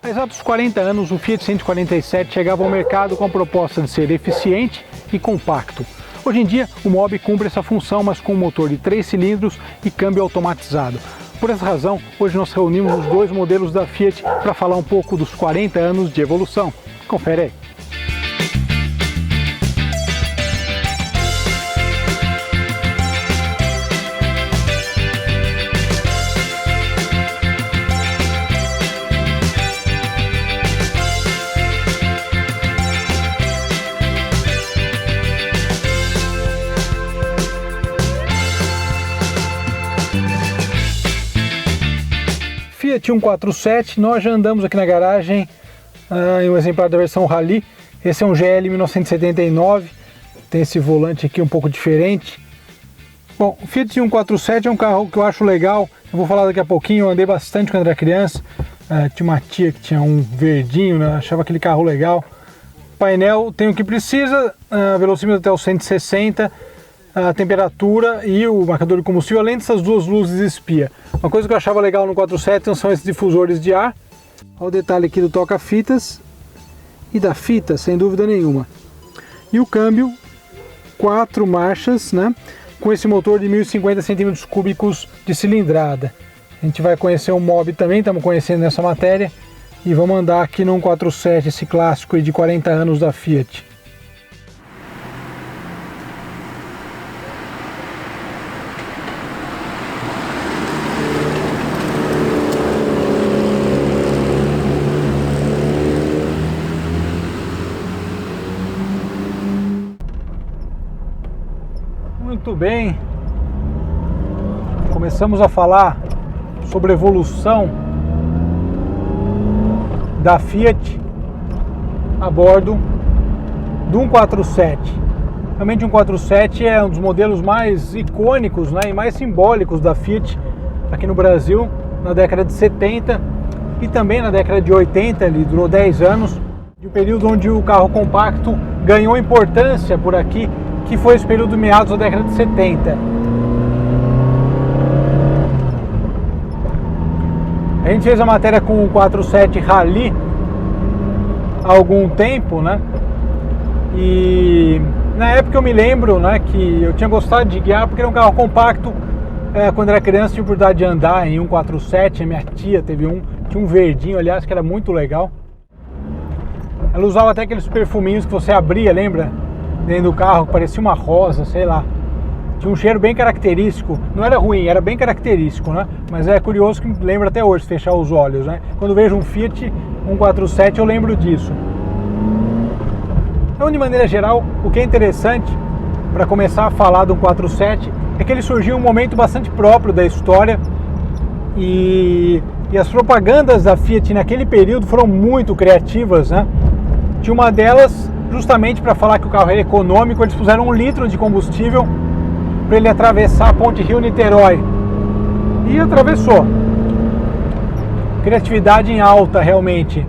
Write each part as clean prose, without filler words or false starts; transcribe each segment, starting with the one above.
Há exatos 40 anos, o Fiat 147 chegava ao mercado com a proposta de ser eficiente e compacto. Hoje em dia, o Mobi cumpre essa função, mas com um motor de 3 cilindros e câmbio automatizado. Por essa razão, hoje nós reunimos os dois modelos da Fiat para falar um pouco dos 40 anos de evolução. Confere aí. Fiat 147, nós já andamos aqui na garagem em um exemplar da versão Rally. Esse é um GL 1979, tem esse volante aqui um pouco diferente. Bom, o Fiat 147 é um carro que eu acho legal, eu vou falar daqui a pouquinho. Eu andei bastante quando era criança, tinha uma tia que tinha um verdinho, né? Achava aquele carro legal. O painel tem o que precisa, velocímetro até os 160, a temperatura e o marcador de combustível, além dessas duas luzes espia. Uma coisa que eu achava legal no 47 são esses difusores de ar. Olha o detalhe aqui do toca-fitas e da fita, sem dúvida nenhuma. E o câmbio, 4 marchas, né? Com esse motor de 1050 cm3 de cilindrada. A gente vai conhecer o Mobi também, estamos conhecendo nessa matéria. E vamos andar aqui no 147, esse clássico aí de 40 anos da Fiat. Muito bem, começamos a falar sobre a evolução da Fiat a bordo do 147. Realmente o 147 é um dos modelos mais icônicos, né, e mais simbólicos da Fiat aqui no Brasil, na década de 70 e também na década de 80, ele durou 10 anos, de um período onde o carro compacto ganhou importância por aqui, que foi esse período meados da década de 70. A gente fez a matéria com o 47 Rally há algum tempo, né? E na época eu me lembro, né, que eu tinha gostado de guiar porque era um carro compacto. Quando era criança tinha oportunidade de andar em 147, a minha tia teve tinha um verdinho, aliás, que era muito legal. Ela usava até aqueles perfuminhos que você abria, lembra? Dentro do carro, parecia uma rosa, sei lá. Tinha um cheiro bem característico. Não era ruim, era bem característico, né? Mas é curioso que me lembra até hoje, se fechar os olhos, né? Quando vejo um Fiat 147 eu lembro disso. Então, de maneira geral, o que é interessante para começar a falar do 147 é que ele surgiu em um momento bastante próprio da história e as propagandas da Fiat naquele período foram muito criativas, né? Tinha uma delas, justamente para falar que o carro era econômico, eles puseram 1 litro de combustível para ele atravessar a ponte Rio-Niterói. E atravessou. Criatividade em alta, realmente.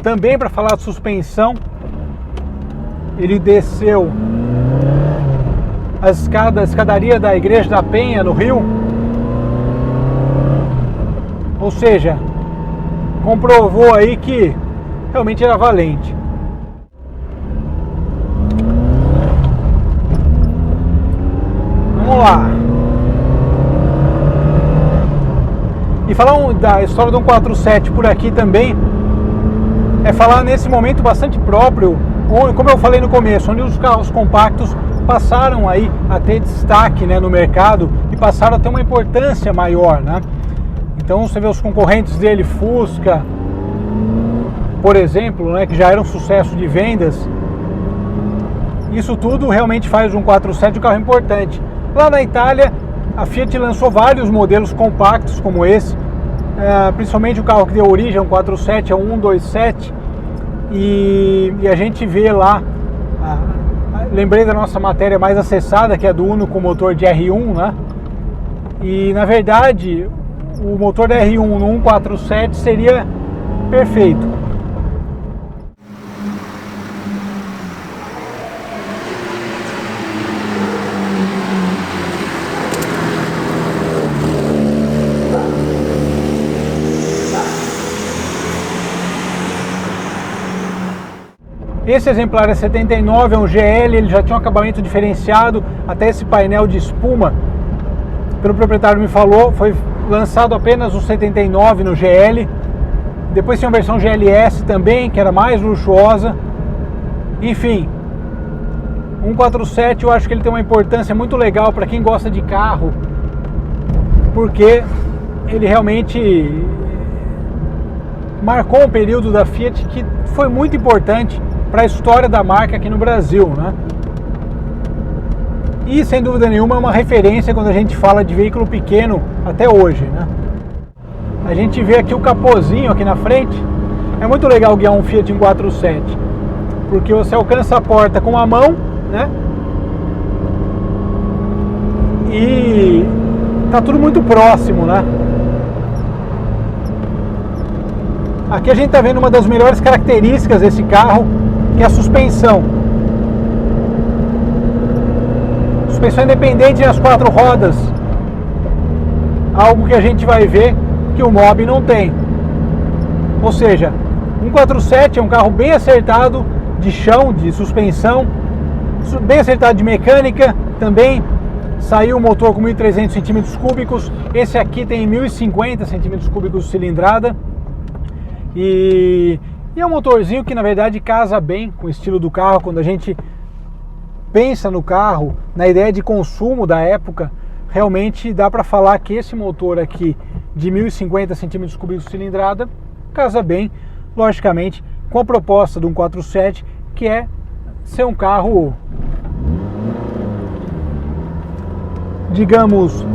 Também para falar de suspensão, ele desceu a escadaria da Igreja da Penha, no Rio. Ou seja, comprovou aí que realmente era valente. Vamos lá. E falar da história do 147 por aqui também é falar nesse momento bastante próprio, como eu falei no começo, onde os carros compactos passaram aí a ter destaque, né, no mercado e passaram a ter uma importância maior, né? Então você vê os concorrentes dele, Fusca, por exemplo, né, que já era um sucesso de vendas. Isso tudo realmente faz um 147 um carro importante. Lá na Itália, a Fiat lançou vários modelos compactos como esse, principalmente o carro que deu origem ao 147 é o 127, e a gente vê lá, lembrei da nossa matéria mais acessada, que é do Uno com motor de R1, né? E na verdade, o motor da R1 no 147 seria perfeito. Esse exemplar é 79, é um GL, ele já tinha um acabamento diferenciado, até esse painel de espuma, pelo proprietário me falou, foi lançado apenas o 79 no GL. Depois tinha uma versão GLS também, que era mais luxuosa. Enfim, 147 eu acho que ele tem uma importância muito legal para quem gosta de carro, porque ele realmente marcou um período da Fiat que foi muito importante para a história da marca aqui no Brasil, né? E sem dúvida nenhuma é uma referência quando a gente fala de veículo pequeno até hoje, né? A gente vê aqui o capozinho aqui na frente. É muito legal guiar um Fiat 147, porque você alcança a porta com a mão, né? E tá tudo muito próximo, né? Aqui a gente tá vendo uma das melhores características desse carro, que é a suspensão. Suspensão independente nas 4 rodas. Algo que a gente vai ver que o Mobi não tem. Ou seja, 147 é um carro bem acertado de chão, de suspensão, bem acertado de mecânica também. Saiu o motor com 1.300 cm3, esse aqui tem 1.050 cm3 de cilindrada. E é um motorzinho que na verdade casa bem com o estilo do carro. Quando a gente pensa no carro, na ideia de consumo da época, realmente dá para falar que esse motor aqui de 1.050 cm3 de cilindrada casa bem, logicamente, com a proposta do 147, que é ser um carro, digamos,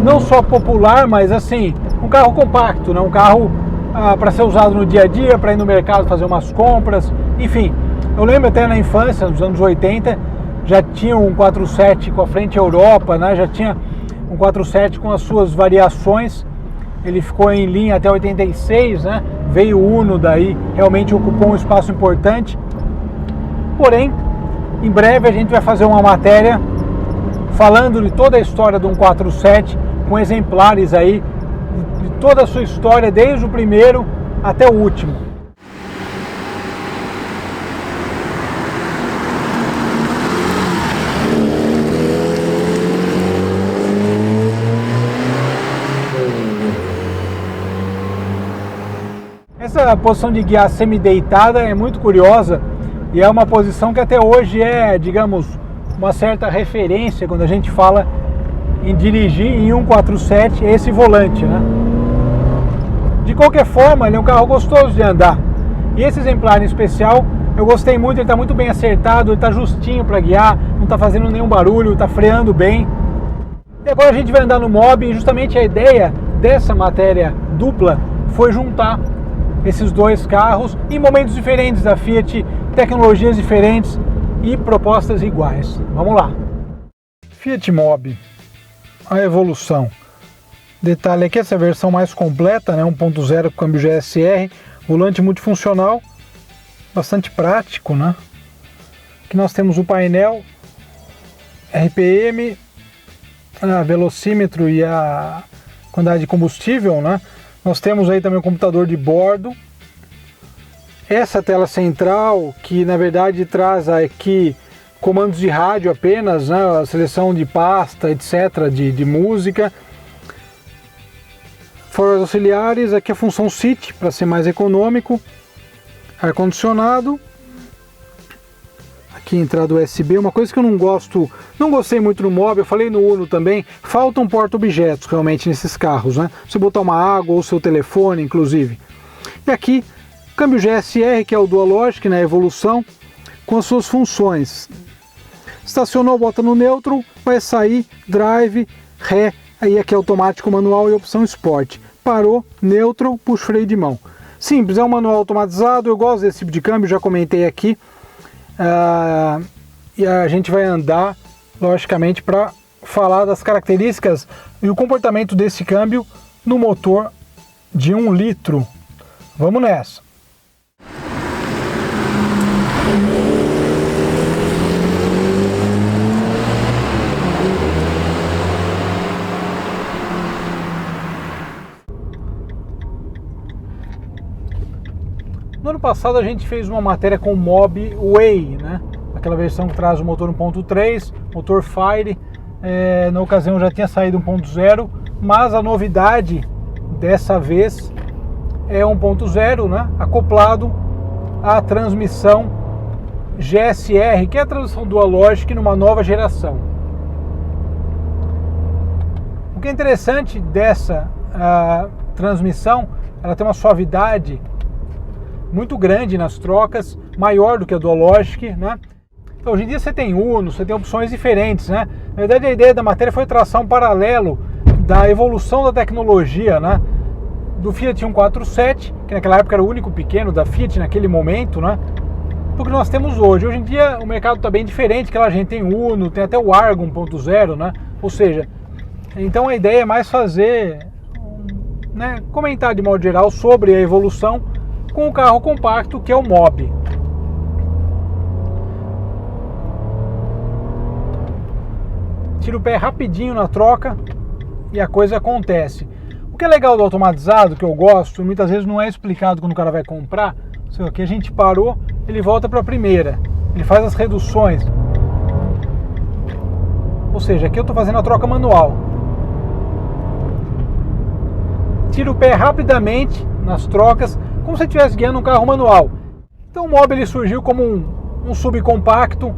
não só popular, mas assim, um carro compacto, né? Um carro para ser usado no dia a dia, para ir no mercado fazer umas compras, enfim. Eu lembro até na infância, nos anos 80, já tinha um 147 com a frente Europa, né? Já tinha um 147 com as suas variações. Ele ficou em linha até 86, né? Veio o Uno daí, realmente ocupou um espaço importante. Porém, em breve a gente vai fazer uma matéria falando de toda a história do 147, com exemplares aí de toda a sua história, desde o primeiro até o último. Essa posição de guiar semi-deitada é muito curiosa e é uma posição que até hoje é, digamos, uma certa referência quando a gente fala em dirigir em 147 esse volante, né? De qualquer forma, ele é um carro gostoso de andar. E esse exemplar em especial, eu gostei muito, ele está muito bem acertado, ele está justinho para guiar, não está fazendo nenhum barulho, está freando bem. E agora a gente vai andar no Mobi e justamente a ideia dessa matéria dupla foi juntar esses dois carros em momentos diferentes da Fiat, tecnologias diferentes e propostas iguais. Vamos lá. Fiat Mobi, a evolução. Detalhe aqui, essa versão mais completa, né, 1.0 com câmbio GSR, volante multifuncional, bastante prático, né? Aqui nós temos o painel, RPM, velocímetro e a quantidade de combustível, né? Nós temos aí também o computador de bordo. Essa tela central, que na verdade traz aqui comandos de rádio apenas, né? A seleção de pasta, etc, de música. Fora os auxiliares, aqui a função City, para ser mais econômico. Ar-condicionado. Aqui entrada USB, uma coisa que eu não gostei muito no Mobi, eu falei no Uno também, falta um porta-objetos realmente nesses carros, né? Você botar uma água ou seu telefone, inclusive. E aqui, câmbio GSR, que é o Dualogic, na evolução, com as suas funções. Estacionou, bota no neutro, vai sair, drive, ré, aí aqui é automático, manual e opção Sport. Parou, neutro, puxa o freio de mão. Simples, é um manual automatizado, eu gosto desse tipo de câmbio, já comentei aqui. E a gente vai andar, logicamente, para falar das características e o comportamento desse câmbio no motor de 1 litro. Vamos nessa! passado a gente fez uma matéria com o Mob Way, né? Aquela versão que traz o motor 1.3, motor Fire. Na ocasião já tinha saído 1.0, mas a novidade dessa vez é 1.0, né? Acoplado à transmissão GSR, que é a transmissão Dual Logic numa nova geração. O que é interessante dessa transmissão, ela tem uma suavidade muito grande nas trocas, maior do que a Dual Logic, né? Então, hoje em dia você tem Uno, você tem opções diferentes, né? Na verdade, a ideia da matéria foi traçar um paralelo da evolução da tecnologia, né? Do Fiat 147, que naquela época era o único pequeno da Fiat naquele momento, né? Porque nós temos hoje. Hoje em dia o mercado está bem diferente, que a gente tem Uno, tem até o Argo 1.0, né? Ou seja, então a ideia é mais fazer, né, comentar de modo geral sobre a evolução com o carro compacto que é o Mob. Tira o pé rapidinho na troca e a coisa acontece. O que é legal do automatizado, que eu gosto, muitas vezes não é explicado quando o cara vai comprar. Aqui a gente parou, ele volta para a primeira, ele faz as reduções. Ou seja, aqui eu estou fazendo a troca manual. Tira o pé rapidamente nas trocas, como se estivesse guiando um carro manual. Então o Mob ele surgiu como um subcompacto.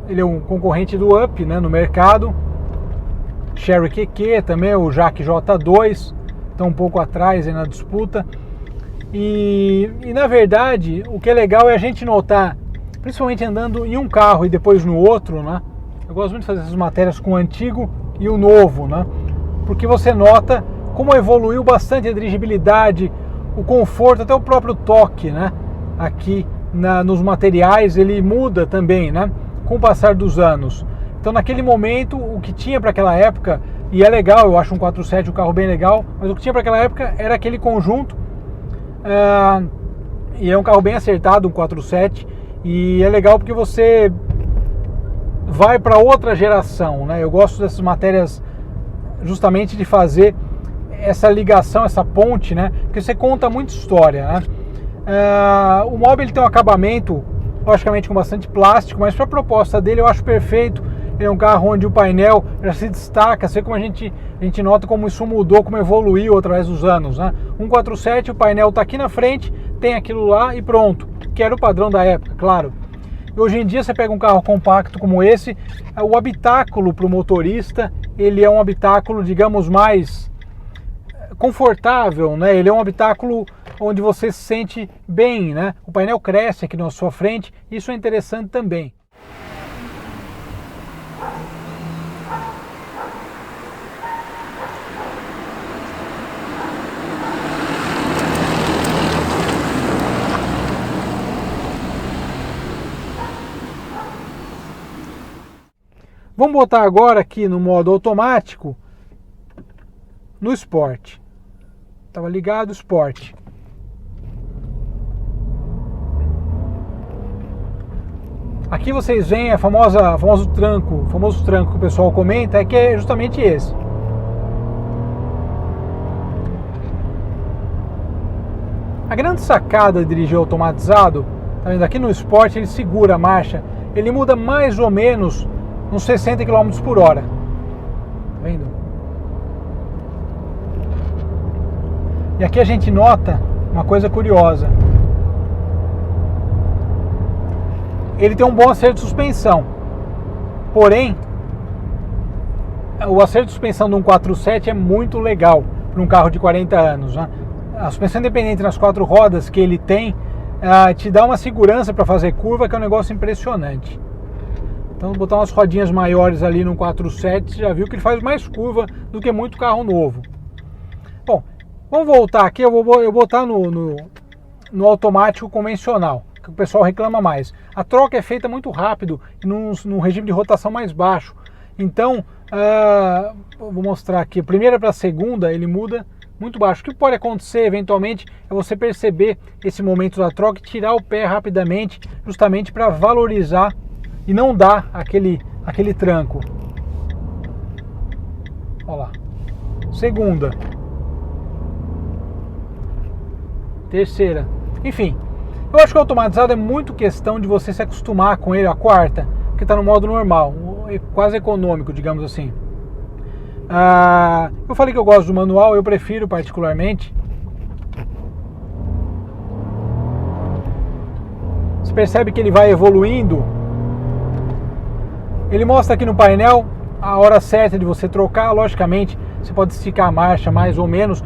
Ele é um concorrente do Up, né, no mercado. Chery QQ também, o Jaque J2, estão um pouco atrás aí na disputa. E na verdade, o que é legal é a gente notar, principalmente andando em um carro e depois no outro, né? Eu gosto muito de fazer essas matérias com o antigo e o novo, né? Porque você nota como evoluiu bastante a dirigibilidade, o conforto, até o próprio toque, né? Aqui nos materiais ele muda também, né? Com o passar dos anos. Então naquele momento o que tinha para aquela época, e é legal, eu acho um 47 um carro bem legal, mas o que tinha para aquela época era aquele conjunto, e é um carro bem acertado, um 47, e é legal porque você vai para outra geração, né? Eu gosto dessas matérias justamente de fazer essa ligação, essa ponte, né? Porque você conta muita história, né? O Mob ele tem um acabamento logicamente com bastante plástico, mas para a proposta dele eu acho perfeito. Ele é um carro onde o painel já se destaca, você como a gente nota como isso mudou, como evoluiu através dos anos, né? 147, o painel está aqui na frente, tem aquilo lá e pronto, que era o padrão da época, claro. E hoje em dia você pega um carro compacto como esse, o habitáculo para o motorista, ele é um habitáculo, digamos, mais confortável, né? Ele é um habitáculo onde você se sente bem, né? O painel cresce aqui na sua frente, isso é interessante também. Vamos botar agora aqui no modo automático, no Sport. Estava ligado, Sport. Aqui vocês veem o famoso tranco que o pessoal comenta, que é justamente esse. A grande sacada de dirigir automatizado, tá vendo? Aqui no Sport ele segura a marcha, ele muda mais ou menos uns 60 km por hora. Tá vendo? E aqui a gente nota uma coisa curiosa. Ele tem um bom acerto de suspensão. Porém, o acerto de suspensão de um 147 é muito legal para um carro de 40 anos, né? A suspensão independente nas 4 rodas que ele tem te dá uma segurança para fazer curva que é um negócio impressionante. Então, botar umas rodinhas maiores ali no 47, você já viu que ele faz mais curva do que muito carro novo. Bom, vamos voltar aqui, eu vou botar no automático convencional, que o pessoal reclama mais. A troca é feita muito rápido, num regime de rotação mais baixo. Então, vou mostrar aqui, a primeira para a segunda, ele muda muito baixo. O que pode acontecer, eventualmente, é você perceber esse momento da troca e tirar o pé rapidamente, justamente para valorizar e não dar aquele tranco. Olha lá. Segunda. Terceira. Enfim, eu acho que o automatizado é muito questão de você se acostumar com ele, a quarta, que está no modo normal, quase econômico, digamos assim. Eu falei que eu gosto do manual, eu prefiro particularmente. Você percebe que ele vai evoluindo. Ele mostra aqui no painel a hora certa de você trocar. Logicamente, você pode esticar a marcha mais ou menos.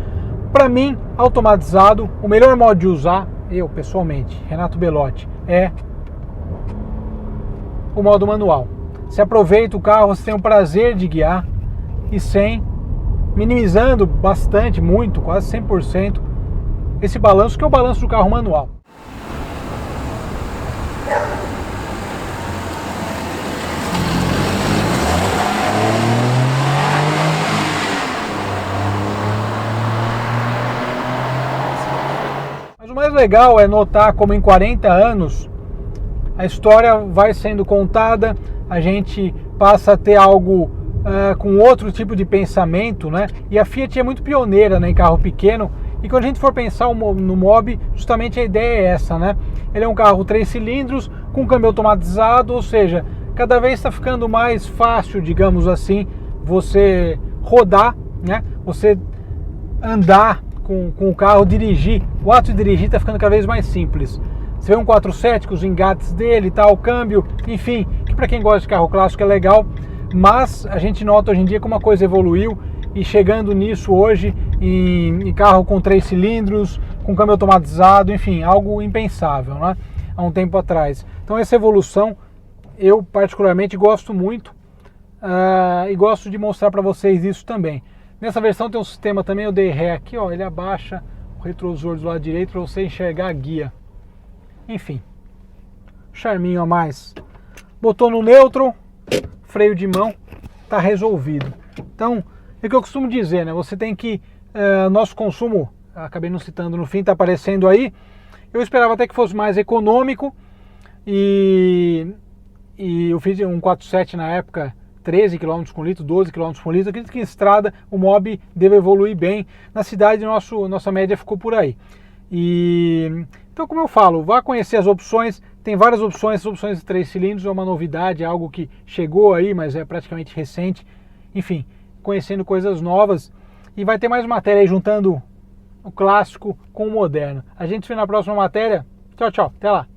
Para mim, automatizado, o melhor modo de usar, eu pessoalmente, Renato Belotti, é o modo manual. Você aproveita o carro, você tem o prazer de guiar e minimizando bastante, muito, quase 100%, esse balanço que é o balanço do carro manual. Mas o mais legal é notar como em 40 anos a história vai sendo contada, a gente passa a ter algo com outro tipo de pensamento, né? E a Fiat é muito pioneira, né, em carro pequeno. E quando a gente for pensar no Mobi, justamente a ideia é essa, né? Ele é um carro 3 cilindros com câmbio automatizado, ou seja, cada vez está ficando mais fácil, digamos assim, você rodar, né? Você andar com o carro, dirigir. O ato de dirigir está ficando cada vez mais simples. Você vê um 4.7 com os engates dele e tal, o câmbio, enfim, que para quem gosta de carro clássico é legal. Mas a gente nota hoje em dia como a coisa evoluiu e chegando nisso hoje em carro com 3 cilindros, com câmbio automatizado, enfim, algo impensável, né? Há um tempo atrás. Então essa evolução eu particularmente gosto muito e gosto de mostrar para vocês isso também. Nessa versão tem um sistema também, eu dei ré aqui, ó, ele abaixa o retrovisor do lado direito para você enxergar a guia. Enfim, charminho a mais. Botou no neutro, freio de mão, tá resolvido. Então, é o que eu costumo dizer, né? Você tem que, nosso consumo, acabei não citando no fim, tá aparecendo aí. Eu esperava até que fosse mais econômico e eu fiz um 4.7 na época, 13 km por litro, 12 km por litro. Acredito que em estrada o Mobi deve evoluir bem. Na cidade nossa média ficou por aí. Então, como eu falo, vá conhecer as opções. Tem várias opções, as opções de 3 cilindros é uma novidade, é algo que chegou aí, mas é praticamente recente. Enfim, conhecendo coisas novas. E vai ter mais matéria aí juntando o clássico com o moderno. A gente se vê na próxima matéria. Tchau, tchau. Até lá.